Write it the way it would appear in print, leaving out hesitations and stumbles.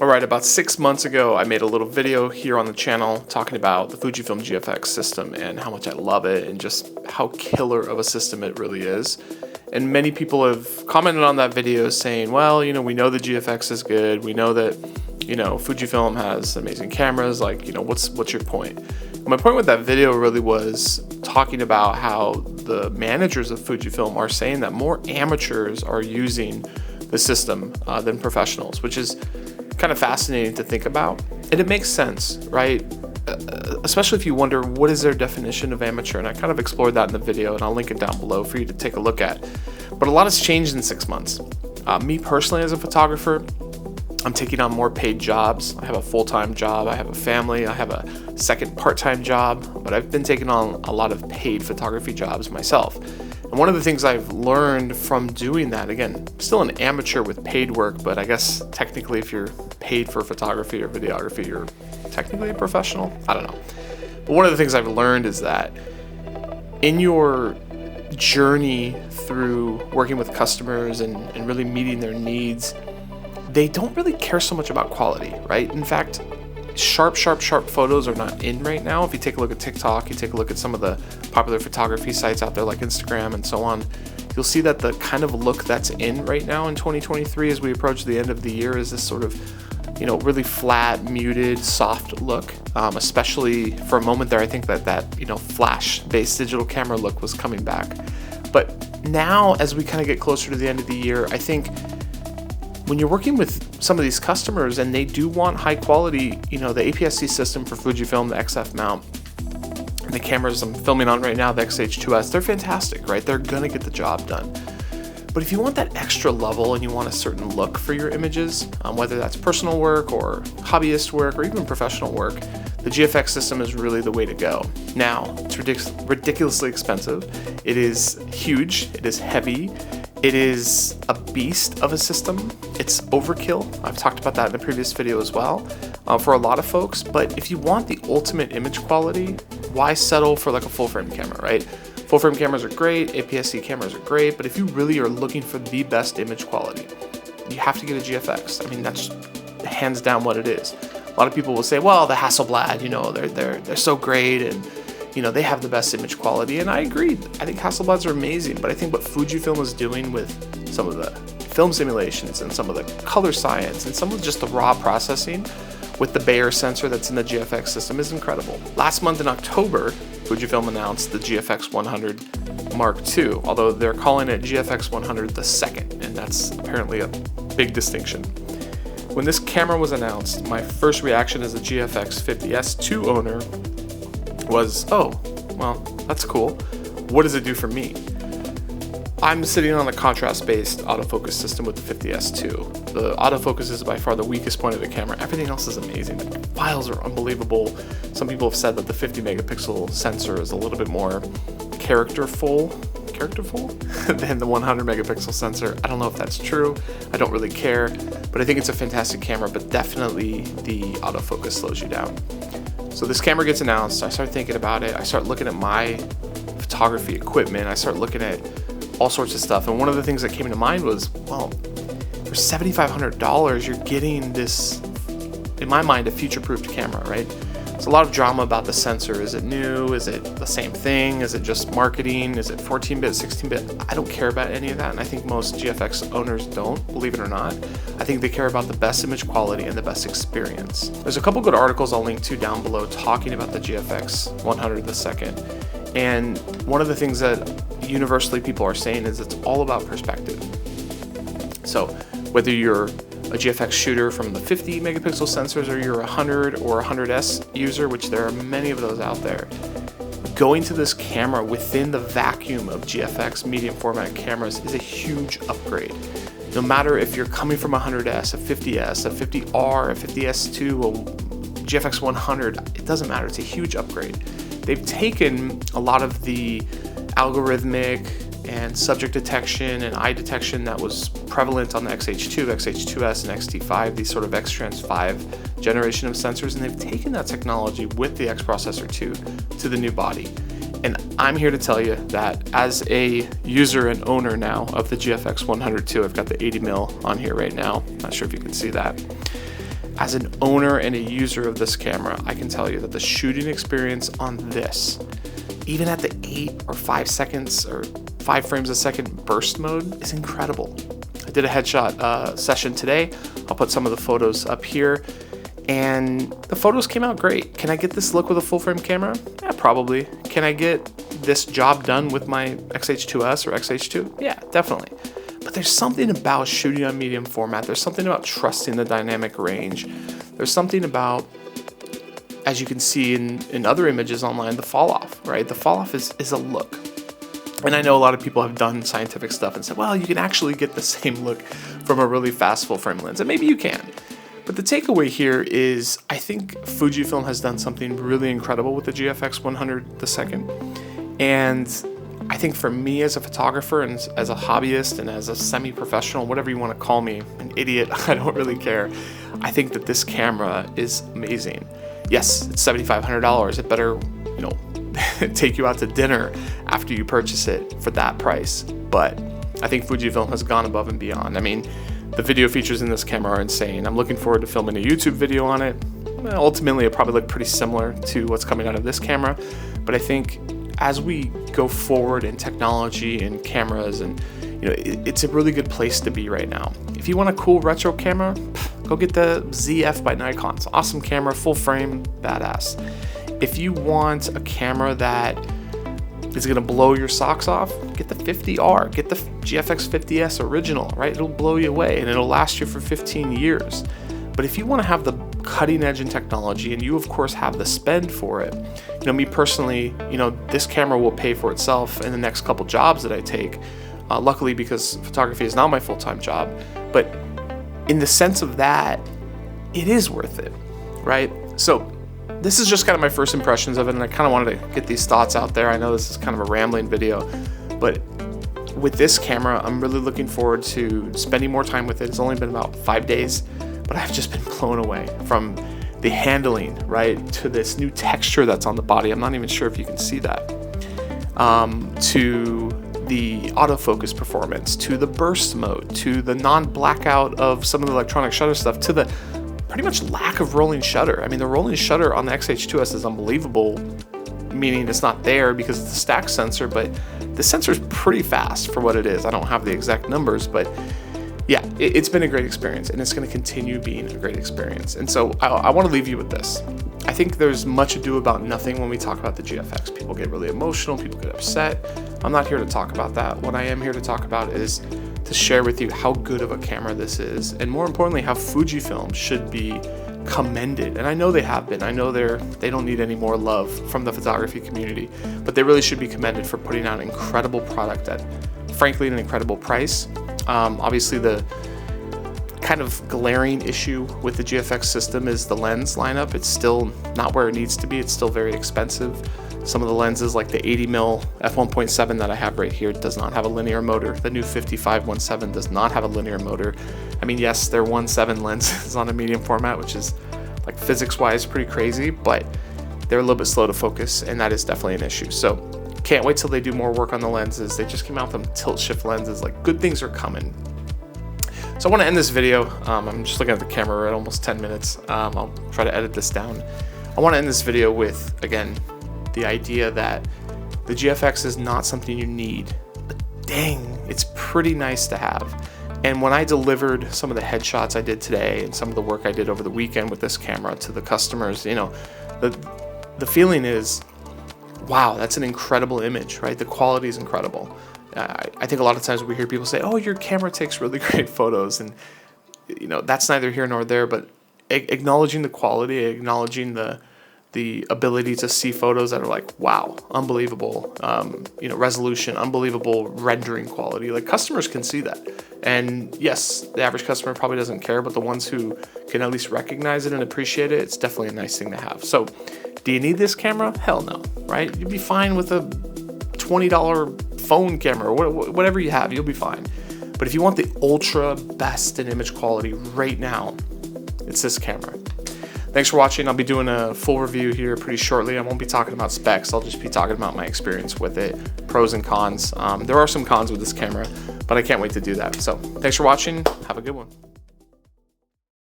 Alright, about 6 months ago, I made a little video here on the channel talking about the Fujifilm GFX system and how much I love it and just how killer of a system it really is. And many people have commented on that video saying, well, we know the GFX is good. We know that, Fujifilm has amazing cameras. Like, what's your point? My point with that video really was talking about how the managers of Fujifilm are saying that more amateurs are using the system than professionals, which is kind of fascinating to think about. And it makes sense, right? Especially if you wonder what is their definition of amateur. And I kind of explored that in the video, and I'll link it down below for you to take a look at. But a lot has changed in 6 months. Me personally as a photographer, I'm taking on more paid jobs. I have a full-time job, I have a family, I have a second part-time job, but I've been taking on a lot of paid photography jobs myself. And one of the things I've learned from doing that, again, still an amateur with paid work, but I guess technically if you're paid for photography or videography, you're technically a professional. I don't know. But one of the things I've learned is that in your journey through working with customers and really meeting their needs, they don't really care so much about quality, right? In fact, sharp photos are not in right now. If you take a look at TikTok, you take a look at some of the popular photography sites out there like Instagram and so on, you'll see that the kind of look that's in right now in 2023 as we approach the end of the year is this sort of, really flat, muted, soft look. Especially for a moment there, I think that flash-based digital camera look was coming back. But now, as we kind of get closer to the end of the year, I think when you're working with some of these customers and they do want high quality, the APS-C system for Fujifilm, the XF mount, and the cameras I'm filming on right now, the X-H2S, they're fantastic, right? They're gonna get the job done. But if you want that extra level and you want a certain look for your images, whether that's personal work or hobbyist work or even professional work, the GFX system is really the way to go. Now, it's ridiculously expensive. It is huge, it is heavy, it is a beast of a system. It's overkill. I've talked about that in a previous video as well for a lot of folks. But if you want the ultimate image quality, why settle for like a full frame camera, right? Full frame cameras are great, APS-C cameras are great, but if you really are looking for the best image quality, you have to get a GFX. I mean, that's hands down what it is. A lot of people will say, well, the Hasselblad, they're so great and they have the best image quality, and I agree. I think Hasselblads are amazing, but I think what Fujifilm is doing with some of the film simulations and some of the color science and some of just the raw processing with the Bayer sensor that's in the GFX system is incredible. Last month in October, Fujifilm announced the GFX 100 Mark II, although they're calling it GFX 100 the second, and that's apparently a big distinction. When this camera was announced, my first reaction as a GFX 50S2 owner was, oh, well, that's cool. What does it do for me? I'm sitting on a contrast-based autofocus system with the 50S2. The autofocus is by far the weakest point of the camera. Everything else is amazing. The files are unbelievable. Some people have said that the 50 megapixel sensor is a little bit more characterful than the 100 megapixel sensor. I don't know if that's true. I don't really care, but I think it's a fantastic camera, but definitely the autofocus slows you down. So this camera gets announced, I start thinking about it, I start looking at my photography equipment, I start looking at all sorts of stuff, and one of the things that came to mind was, well, for $7,500 you're getting this, in my mind, a future-proofed camera, right? There's a lot of drama about the sensor. Is it new? Is it the same thing? Is it just marketing? Is it 14-bit, 16-bit? I don't care about any of that, and I think most GFX owners don't, believe it or not. I think they care about the best image quality and the best experience. There's a couple good articles I'll link to down below talking about the GFX 100 the second, and one of the things that universally people are saying is it's all about perspective. So whether you're a GFX shooter from the 50 megapixel sensors or you're a 100 or 100S user, which there are many of those out there, going to this camera within the vacuum of GFX medium format cameras is a huge upgrade. No matter if you're coming from a 100S, a 50S, a 50R, a 50S2, a GFX 100, it doesn't matter, it's a huge upgrade. They've taken a lot of the algorithmic and subject detection and eye detection that was prevalent on the X-H2, X-H2S, and X-T5, these sort of X-Trans 5 generation of sensors, and they've taken that technology with the X Processor 2 to the new body. And I'm here to tell you that as a user and owner now of the GFX 102, I've got the 80mm on here right now, not sure if you can see that. as an owner and a user of this camera, I can tell you that the shooting experience on this, even at the 8 or 5 seconds or 5 frames a second burst mode, is incredible. I did a headshot session today. I'll put some of the photos up here, and the photos came out great. Can I get this look with a full frame camera? Yeah, probably. Can I get this job done with my XH2S or XH2? Yeah, definitely. But there's something about shooting on medium format. There's something about trusting the dynamic range. There's something about, as you can see in other images online, the fall off, right? The fall off is a look. And I know a lot of people have done scientific stuff and said, well, you can actually get the same look from a really fast full frame lens. And maybe you can. But the takeaway here is I think Fujifilm has done something really incredible with the GFX 100 II. And I think for me as a photographer and as a hobbyist and as a semi-professional, whatever you want to call me, an idiot, I don't really care. I think that this camera is amazing. Yes, it's $7,500. It better, take you out to dinner after you purchase it for that price. But I think Fujifilm has gone above and beyond. I mean, the video features in this camera are insane. I'm looking forward to filming a YouTube video on it. Well, ultimately, it'll probably look pretty similar to what's coming out of this camera. But I think as we go forward in technology and cameras, and it's a really good place to be right now. If you want a cool retro camera, go get the ZF by Nikon. It's an awesome camera, full frame, badass. If you want a camera that is gonna blow your socks off, get the 50R, get the GFX 50S original, right? It'll blow you away and it'll last you for 15 years. But if you wanna have the cutting edge in technology, and you of course have the spend for it, me personally, this camera will pay for itself in the next couple jobs that I take. Luckily, because photography is not my full-time job, but in the sense of that, it is worth it, right? So this is just kind of my first impressions of it, and I kind of wanted to get these thoughts out there. I know this is kind of a rambling video, but with this camera, I'm really looking forward to spending more time with it. It's only been about 5 days, but I've just been blown away from the handling, right, to this new texture that's on the body. I'm not even sure if you can see that. To the autofocus performance, to the burst mode, to the non-blackout of some of the electronic shutter stuff, to the pretty much lack of rolling shutter. I mean, the rolling shutter on the XH2S is unbelievable, meaning it's not there because it's a stack sensor, but the sensor is pretty fast for what it is. I don't have the exact numbers, but yeah, it's been a great experience, and it's going to continue being a great experience. And so I want to leave you with this. I think there's much ado about nothing when we talk about the GFX. People get really emotional, people get upset. I'm not here to talk about that. What I am here to talk about is to share with you how good of a camera this is, and more importantly, how Fujifilm should be commended. And I know they have been. I know they don't need any more love from the photography community, but they really should be commended for putting out an incredible product at, frankly, an incredible price. Obviously, the kind of glaring issue with the GFX system is the lens lineup. It's still not where it needs to be. It's still very expensive. Some of the lenses, like the 80mm f1.7 that I have right here, does not have a linear motor. The new 55-1.7 does not have a linear motor. I mean, yes, they're 1.7 lenses on a medium format, which is like physics-wise pretty crazy, but they're a little bit slow to focus, and that is definitely an issue. So can't wait till they do more work on the lenses. They just came out with them tilt shift lenses. Like, good things are coming. So I want to end this video. I'm just looking at the camera. We're at almost 10 minutes. I'll try to edit this down. I want to end this video with, again, the idea that the GFX is not something you need, but dang, it's pretty nice to have. And when I delivered some of the headshots I did today and some of the work I did over the weekend with this camera to the customers, the feeling is, wow, that's an incredible image, right? The quality is incredible. I think a lot of times we hear people say, oh, your camera takes really great photos, and that's neither here nor there, but acknowledging the quality, acknowledging the ability to see photos that are like, wow, unbelievable, resolution, unbelievable rendering quality. Like, customers can see that. And yes, the average customer probably doesn't care, but the ones who can at least recognize it and appreciate it, it's definitely a nice thing to have. So do you need this camera? Hell no, right? You'd be fine with a $20 phone camera, or whatever you have, you'll be fine. But if you want the ultra best in image quality right now, it's this camera. Thanks for watching. I'll be doing a full review here pretty shortly. I won't be talking about specs. I'll just be talking about my experience with it, pros and cons. There are some cons with this camera, but I can't wait to do that. So thanks for watching. Have a good one.